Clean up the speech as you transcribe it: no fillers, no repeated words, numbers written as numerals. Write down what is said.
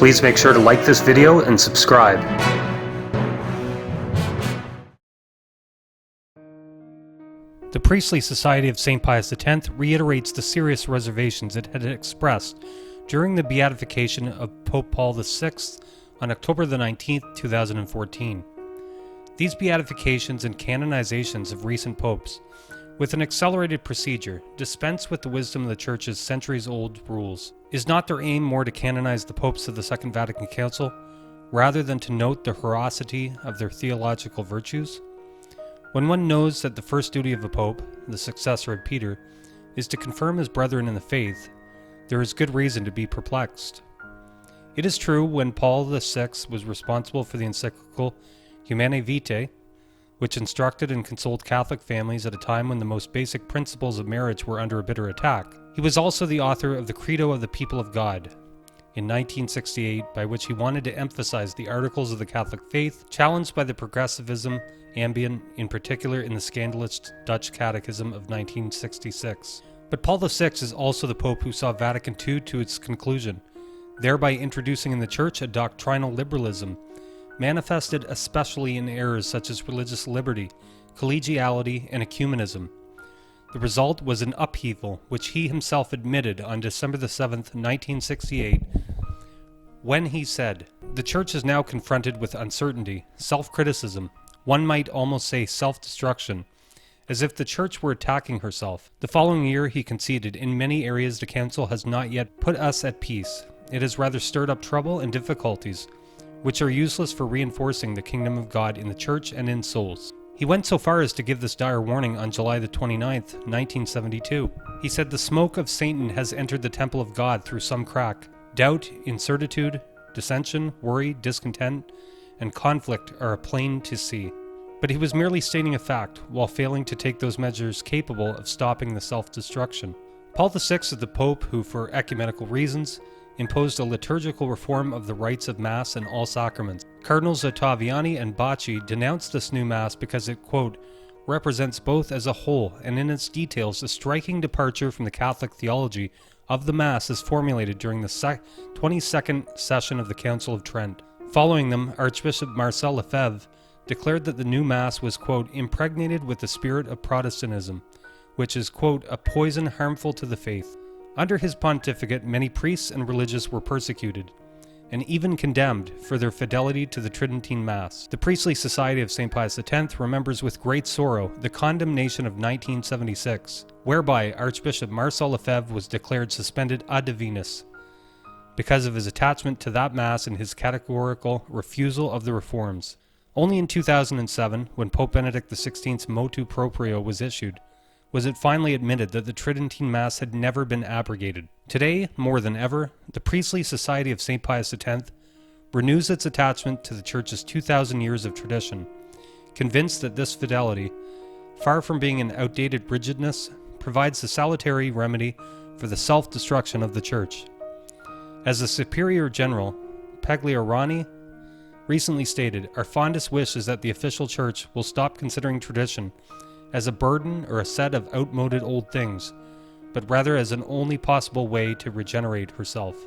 Please make sure to like this video and subscribe. The Priestly Society of St. Pius X reiterates the serious reservations it had expressed during the beatification of Pope Paul VI on October the 19th, 2014. These beatifications and canonizations of recent popes, with an accelerated procedure, dispense with the wisdom of the Church's centuries-old rules. Is not their aim more to canonize the popes of the Second Vatican Council, rather than to note the veracity of their theological virtues? When one knows that the first duty of a pope, the successor of Peter, is to confirm his brethren in the faith, there is good reason to be perplexed. It is true, when Paul VI was responsible for the encyclical Humanae Vitae, which instructed and consoled Catholic families at a time when the most basic principles of marriage were under a bitter attack, he was also the author of the Credo of the People of God in 1968, by which he wanted to emphasize the articles of the Catholic faith challenged by the progressivism ambient, in particular in the scandalous Dutch Catechism of 1966. But Paul VI is also the Pope who saw Vatican II to its conclusion, thereby introducing in the Church a doctrinal liberalism, manifested especially in errors such as religious liberty, collegiality, and ecumenism. The result was an upheaval, which he himself admitted on December the 7th, 1968, when he said, "The Church is now confronted with uncertainty, self-criticism, one might almost say self-destruction, as if the Church were attacking herself." The following year he conceded, "In many areas the Council has not yet put us at peace. It has rather stirred up trouble and difficulties, which are useless for reinforcing the kingdom of God in the Church and in souls." He went so far as to give this dire warning on July the 29th, 1972. He said, "The smoke of Satan has entered the temple of God through some crack. Doubt, incertitude, dissension, worry, discontent, and conflict are plain to see." But he was merely stating a fact, while failing to take those measures capable of stopping the self-destruction. Paul VI is the Pope who, for ecumenical reasons, imposed a liturgical reform of the rites of Mass and all sacraments. Cardinals Ottaviani and Bacci denounced this new Mass because it, quote, "represents both as a whole and in its details a striking departure from the Catholic theology of the Mass as formulated during the 22nd session of the Council of Trent." Following them, Archbishop Marcel Lefebvre declared that the new Mass was, quote, "impregnated with the spirit of Protestantism, which is, quote, a poison harmful to the faith." Under his pontificate, many priests and religious were persecuted, and even condemned for their fidelity to the Tridentine Mass. The Priestly Society of St. Pius X remembers with great sorrow the condemnation of 1976, whereby Archbishop Marcel Lefebvre was declared suspended ad divinis, because of his attachment to that Mass and his categorical refusal of the reforms. Only in 2007, when Pope Benedict XVI's motu proprio was issued, was it finally admitted that the Tridentine Mass had never been abrogated. Today, more than ever, the Priestly Society of St. Pius X renews its attachment to the Church's 2,000 years of tradition, convinced that this fidelity, far from being an outdated rigidness, provides the salutary remedy for the self-destruction of the Church. As the Superior General, Pagliarani, recently stated, "Our fondest wish is that the official Church will stop considering tradition as a burden or a set of outmoded old things, but rather as an only possible way to regenerate herself."